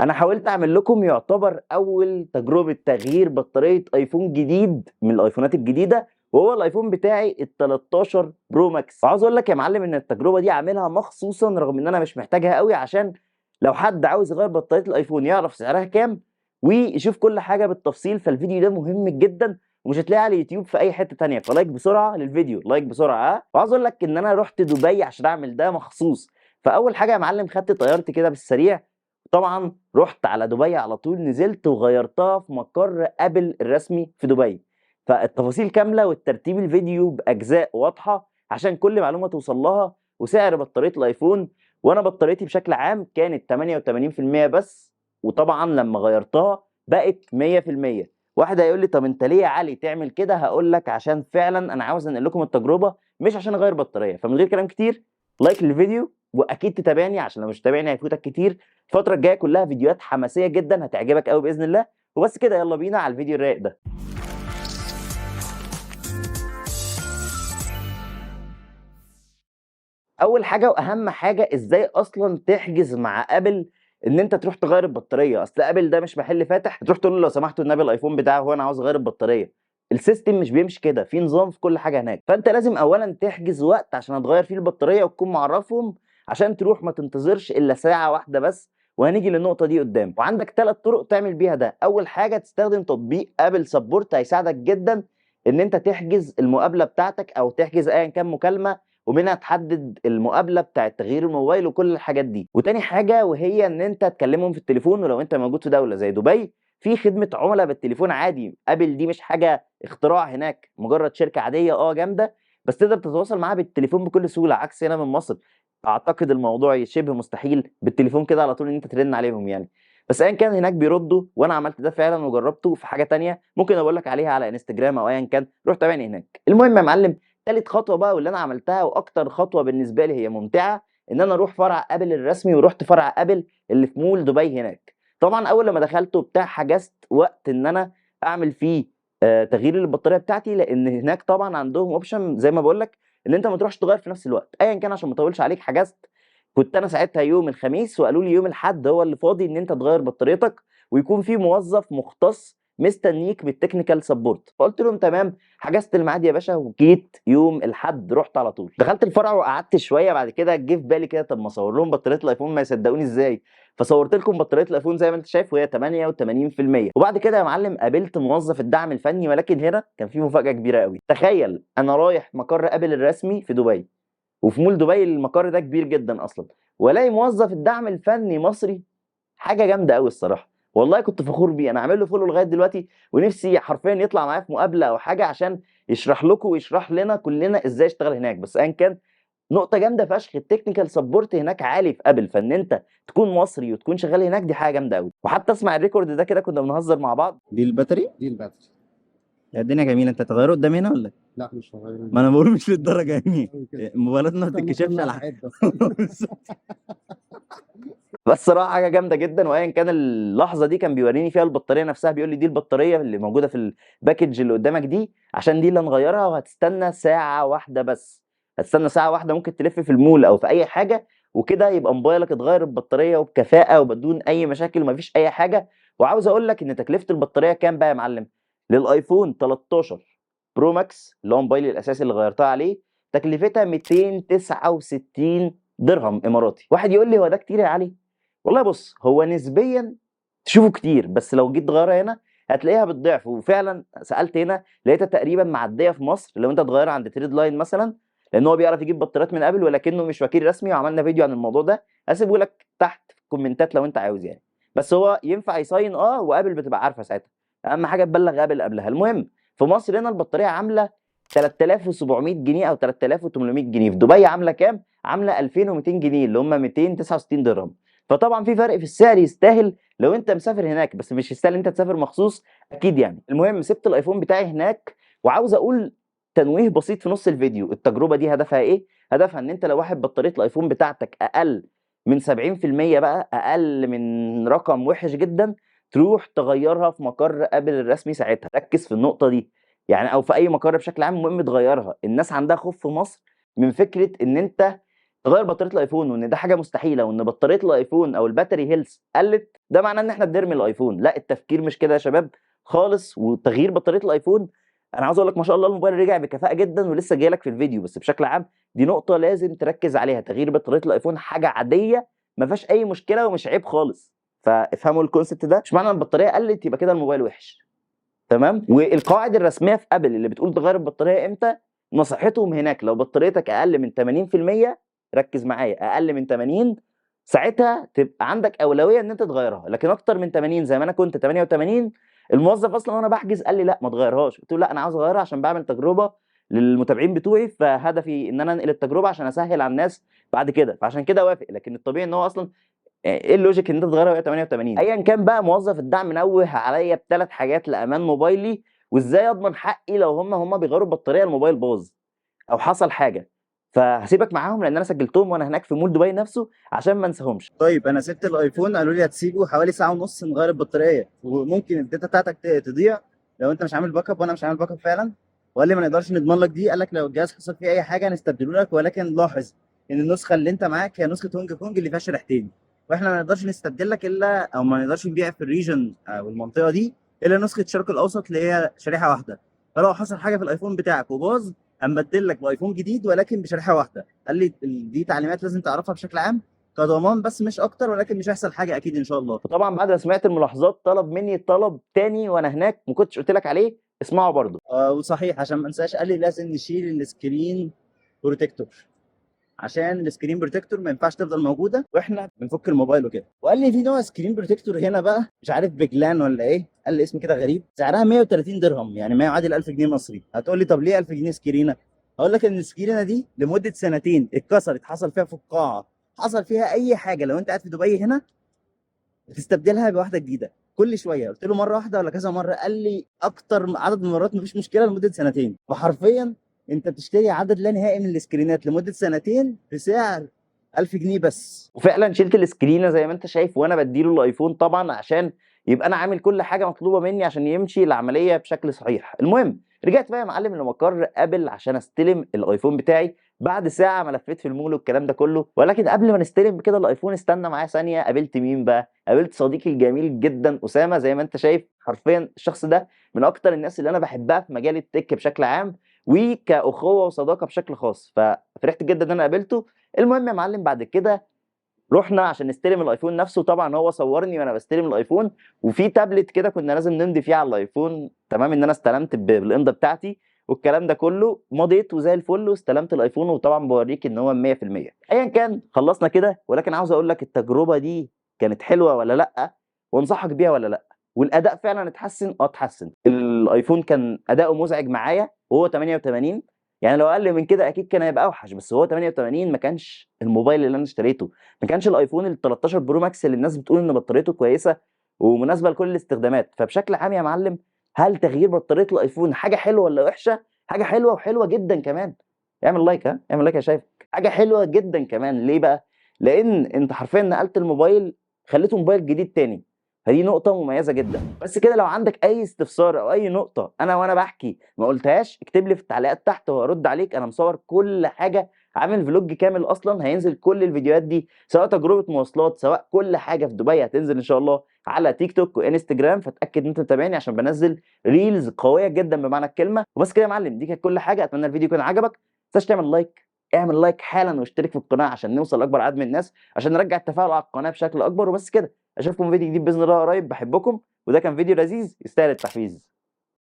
انا حاولت اعمل لكم يعتبر اول تجربه تغيير بطاريه ايفون جديد من الايفونات الجديده، وهو الايفون بتاعي ال 13 برو ماكس. وعاوز اقول لك يا معلم ان التجربه دي عاملها مخصوصا رغم ان انا مش محتاجها قوي، عشان لو حد عاوز يغير بطاريه الايفون يعرف سعرها كام ويشوف كل حاجه بالتفصيل. فالفيديو ده مهم جدا ومش هتلاقيه على اليوتيوب في اي حته تانية، فلايك بسرعه للفيديو، لايك بسرعه. وعاوز اقول لك ان انا رحت دبي عشان اعمل ده مخصوص. فاول حاجه يا معلم خدت طيارتي كده بالسريع، طبعا رحت على دبي على طول، نزلت وغيرتها في مقر ابل الرسمي في دبي. فالتفاصيل كامله والترتيب الفيديو باجزاء واضحه عشان كل معلومه توصل لها، وسعر بطاريه الايفون. وانا بطاريتي بشكل عام كانت 88% بس، وطبعا لما غيرتها بقت 100%. واحد هيقول لي طب انت ليه يا علي تعمل كده؟ هقول لك عشان فعلا انا عاوز انقل لكم التجربه، مش عشان اغير بطاريه. فمن غير كلام كتير، لايك للفيديو، واكيد تتابعني عشان لو مش تابعني هيفوتك كتير. الفترة الجاية كلها فيديوهات حماسية جدا هتعجبك قوي بإذن الله. وبس كده، يلا بينا على الفيديو الرايق ده. أول حاجة وأهم حاجة، إزاي أصلا تحجز مع أبل إن أنت تروح تغير البطارية. أصل أبل ده مش محل فاتح تروح تقول له لو سمحتوا النبي الأيفون بتاعي هو أنا عاوز أغير البطارية. السيستم مش بيمشي كده، في نظام في كل حاجة هناك. فأنت لازم أولا تحجز وقت عشان هتغير فيه البطارية وتكون معرفهم، عشان تروح ما تنتظرش إلا ساعة واحدة بس. وهنيجي للنقطة دي قدام. وعندك 3 طرق تعمل بيها ده. أول حاجة تستخدم تطبيق أبل سبورت، هيساعدك جدا إن أنت تحجز المقابلة بتاعتك أو تحجز أيا كان مكالمة، ومنها تحدد المقابله بتاعه تغيير الموبايل وكل الحاجات دي. وتاني حاجه وهي ان انت تكلمهم في التليفون، ولو انت موجود في دوله زي دبي في خدمه عملاء بالتليفون عادي. ابل دي مش حاجه اختراع هناك، مجرد شركه عاديه جامده، بس تقدر تتواصل معاها بالتليفون بكل سهوله، عكس هنا من مصر. اعتقد الموضوع شبه مستحيل بالتليفون كده على طول ان انت ترن عليهم يعني. بس ايا كان هناك بيردوا، وانا عملت ده فعلا وجربته. في حاجه تانية ممكن اقول لك عليها على انستجرام او ايا كان، روح تابعني هناك. المهم يا معلم، تالت خطوه بقى واللي انا عملتها واكتر خطوه بالنسبه لي هي ممتعه، ان انا اروح فرع ابل الرسمي. ورحت فرع ابل اللي في مول دبي هناك. طبعا اول لما دخلت وبتاع حجزت وقت ان انا اعمل فيه تغيير البطاريه بتاعتي، لان هناك طبعا عندهم اوبشن زي ما بقول لك ان انت ما تروحش تغير في نفس الوقت ايا كان. عشان ما اطولش عليك، حجزت كنت انا ساعتها يوم الخميس، وقالوا لي يوم الاحد هو اللي فاضي ان انت تغير بطاريتك، ويكون في موظف مختص مستنيك بالتكنيكال سبورت. فقلت لهم تمام. حجزت الميعاد يا باشا، وجيت يوم الاحد رحت على طول. دخلت الفرع وقعدت شويه، بعد كده جه في بالي كده طب ما اصور لهم بطاريه الايفون ما يصدقوني ازاي. فصورت لكم بطاريه الايفون زي ما انت شايف وهي 88%. وبعد كده يا معلم قابلت موظف الدعم الفني، ولكن هنا كان في مفاجاه كبيره قوي. تخيل انا رايح مقر ابل الرسمي في دبي، وفي مول دبي المقر ده كبير جدا اصلا، والاقي موظف الدعم الفني مصري. حاجه جامده قوي الصراحه. والله كنت فخور بيه. انا عامل له فولو لغايه دلوقتي، ونفسي حرفيا يطلع معايا في مقابله او حاجه عشان يشرح لكم ويشرح لنا كلنا ازاي اشتغل هناك. بس ايا كان، نقطه جامده فشخ. التكنيكال سبورت هناك عالي في ابل، فان انت تكون مصري وتكون شغال هناك دي حاجه جامده قوي. وحتى اسمع الريكورد ده كده، كنا بنهزر مع بعض. دي الباتري. دي الباتري. يا الدنيا جميله. انت تغيره قدام هنا ولا إيه؟ لا مش هغير ما انا الموبايل. بقول مش للدرجه يعني. أوي كده. موبايلاتنا ما استنى بتتكشفش اطلع على حاجه. العده. بس صراحه حاجه جامده جدا. وايا كان اللحظه دي كان بيوريني فيها البطاريه نفسها، بيقول لي دي البطاريه اللي موجوده في الباكج اللي قدامك دي، عشان دي اللي نغيرها، وهتستنى ساعه واحده بس. هتستنى ساعه واحده، ممكن تلف في المول او في اي حاجه، وكده يبقى موبايلك اتغير البطاريه وبكفاءه وبدون اي مشاكل ومفيش اي حاجه. وعاوز اقول لك ان تكلفه البطاريه كام بقى يا معلم؟ للايفون 13 برو ماكس اللي هو موبايلي الاساسي اللي غيرتها عليه، تكلفتها 269 درهم اماراتي. واحد يقول لي هو ده كتير يا علي؟ والله بص، هو نسبيا تشوفه كتير، بس لو جيت تغيرها هنا هتلاقيها بالضعف. وفعلا سالت هنا لقيتها تقريبا معديه في مصر لو انت تغيرها عند تريد لاين مثلا، لان هو بيعرف يجيب بطاريات من ابل ولكنه مش وكيل رسمي. وعملنا فيديو عن الموضوع ده، هسيبه لك تحت في الكومنتات لو انت عاوز يعني. بس هو ينفع يصين وابل بتبقى عارفه ساعتها. اهم حاجه تبلغ ابل قبلها. المهم، في مصر هنا البطاريه عامله 3700 جنيه او 3800 جنيه. في دبي عامله كام؟ عامله 2200 جنيه اللي هم 269 درهم. فطبعا في فرق في السعر يستاهل لو انت مسافر هناك، بس مش يستاهل انت تسافر مخصوص اكيد يعني. المهم سبت الايفون بتاعي هناك، وعاوز اقول تنويه بسيط في نص الفيديو. التجربه دي هدفها ايه؟ هدفها ان انت لو واحد بطاريه الايفون بتاعتك اقل من 70%، بقى اقل من رقم وحش جدا، تروح تغيرها في مقر ابل الرسمي ساعتها. ركز في النقطه دي يعني، او في اي مقر بشكل عام. المهم تغيرها. الناس عندها خوف في مصر من فكره ان انت تغير بطاريه الايفون وان ده حاجه مستحيله وان بطاريه الايفون او الباتري هيلث قلت، ده معناه ان احنا بنرمي الايفون. لا، التفكير مش كده يا شباب خالص. وتغيير بطاريه الايفون، انا عاوز اقول لك ما شاء الله الموبايل رجع بكفاءه جدا ولسه جاي لك في الفيديو، بس بشكل عام دي نقطه لازم تركز عليها. تغيير بطاريه الايفون حاجه عاديه ما فيهاش اي مشكله ومش عيب خالص. فافهموا الكونسيبت ده، مش معنى ان البطاريه قلت يبقى كده الموبايل وحش. تمام. والقواعد الرسميه في ابل اللي بتقول تغير البطاريه امتى، نصيحتهم هناك لو بطاريتك اقل من 80%، ركز معايا، اقل من 80 ساعتها تبقى عندك اولويه ان انت تغيرها. لكن اكتر من 80 زي ما انا كنت 88، الموظف اصلا وانا بحجز قال لي لا ما تغيرهاش. قلت له لا انا عاوز اغيرها عشان بعمل تجربه للمتابعين بتوعي، فهدفي ان انا انقل التجربه عشان اسهل على الناس بعد كده، فعشان كده وافق. لكن الطبيعي ان هو اصلا ايه اللوجيك ان انت تغيرها وهي 88؟ ايا كان بقى، موظف الدعم نوه عليا بثلاث حاجات لامان موبايلي وازاي اضمن حقي لو هم بيغيروا البطاريه الموبايل باظ او حصل حاجه. فهسيبك معاهم لان انا سجلتهم وانا هناك في مول دبي نفسه عشان ما انساهمش. طيب انا سبت الايفون، قالوا لي هتسيبه حوالي ساعه ونص نغير البطاريه وممكن الداتا بتاعتك تضيع لو انت مش عامل باك اب، وانا مش عامل باك اب فعلا. وقال لي ما نقدرش نضمن لك دي، قال لك لو الجهاز حصل فيه اي حاجه نستبدله لك، ولكن لاحظ ان النسخه اللي انت معاك هي نسخه هونج كونج اللي فيها شريحتين، واحنا ما نقدرش نستبدل لك الا، او ما نقدرش نبيع في الريجن او المنطقه دي الا نسخه الشرق الاوسط اللي هي شريحه واحده. فلو حصل حاجه في الايفون بتاعك وباظ هنبدل لك بايفون جديد ولكن بشريحه واحده. قال لي دي تعليمات لازم تعرفها بشكل عام كضمان بس مش اكتر، ولكن مش هيحصل حاجه اكيد ان شاء الله. وطبعا بعد ما سمعت الملاحظات طلب مني طلب تاني وانا هناك ما كنتش قلت لك عليه، اسمعه برضه. وصحيح عشان ما انساش، قال لي لازم نشيل السكرين بروتكتور عشان السكرين بروتكتور ما ينفعش تفضل موجوده واحنا بنفك الموبايل وكده. وقال لي في نوع سكرين بروتكتور هنا بقى مش عارف بجلان ولا ايه، قال لي اسم كده غريب، سعرها 130 درهم يعني ما يعادل 1000 جنيه مصري. هتقول لي طب ليه 1000 جنيه سكرينه؟ هقول لك ان السكرينه دي لمده سنتين اتكسرت، حصل فيها فقاعه، حصل فيها اي حاجه، لو انت قاعد في دبي هنا بتستبدلها بواحده جديده كل شويه. قلت له مره واحده ولا كذا مره؟ قال لي اكتر عدد من المرات مفيش مشكله لمده سنتين. فحرفيا انت بتشتري عدد لا نهائي من السكرينات لمده سنتين بسعر 1000 جنيه بس. وفعلا شلت السكرينه زي ما انت شايف وانا بديله الايفون طبعا عشان يبقى انا عامل كل حاجه مطلوبه مني عشان يمشي العمليه بشكل صحيح. المهم رجعت بقى يا معلم لمقر ابل عشان استلم الايفون بتاعي بعد ساعه ما لفيت في المول والكلام ده كله. ولكن قبل ما نستلم كده الايفون استنى معايا ثانيه، قابلت مين بقى؟ قابلت صديقي الجميل جدا اسامه. زي ما انت شايف حرفيا الشخص ده من اكتر الناس اللي انا بحبها في مجال التك بشكل عام وكاخوه وصداقه بشكل خاص، ففرحت جدا ان انا قابلته. المهم يا معلم بعد كده رحنا عشان نستلم الايفون نفسه. طبعا هو صورني وانا بستلم الايفون وفي تابلت كده كنا لازم نمضي فيه على الايفون، تمام، ان انا استلمت بالامضه بتاعتي والكلام ده كله. مضيت وزي الفل واستلمت الايفون، وطبعا بوريك ان هو 100%. ايا كان خلصنا كده، ولكن عاوز اقول لك التجربه دي كانت حلوه ولا لا، وانصحك بيها ولا لا. والاداء فعلا اتحسن، اتحسن. الايفون كان اداؤه مزعج معايا وهو 88، يعني لو اقل من كده اكيد كان هيبقى اوحش، بس هو 88 ما كانش الموبايل اللي انا اشتريته، ما كانش الايفون ال 13 برو ماكس اللي الناس بتقول ان بطاريته كويسه ومناسبه لكل الاستخدامات. فبشكل عام يا معلم، هل تغيير بطاريه الايفون حاجه حلوه ولا وحشه؟ حاجه حلوه وحلوه جدا كمان. اعمل لايك، ها اعمل لايك يا شايف. حاجه حلوه جدا كمان. ليه بقى؟ لان انت حرفيا نقلت الموبايل خليته موبايل جديد تاني، فدي نقطة مميزة جدا. بس كده لو عندك أي استفسار أو أي نقطة أنا وأنا بحكي ما قلتهاش، اكتب لي في التعليقات تحت وهرد عليك. أنا مصور كل حاجة، عامل فلوج كامل أصلا هينزل كل الفيديوهات دي، سواء تجربة مواصلات سواء كل حاجة في دبي هتنزل إن شاء الله على تيك توك وإنستجرام. فتأكد إن أنت متابعني عشان بنزل ريلز قوية جدا بمعنى الكلمة. وبس كده يا معلم، دي كانت كل حاجة. أتمنى الفيديو يكون عجبك. ما تنساش تعمل لايك، اعمل لايك حالا واشترك في القناة عشان نوصل لأكبر عدد من الناس، عشان نرجع التفاعل على القناة بشكل أكبر. وبس كده، اشوفكم فيديو جديد باذن الله قريب. بحبكم، وده كان فيديو لذيذ يستاهل التحفيز.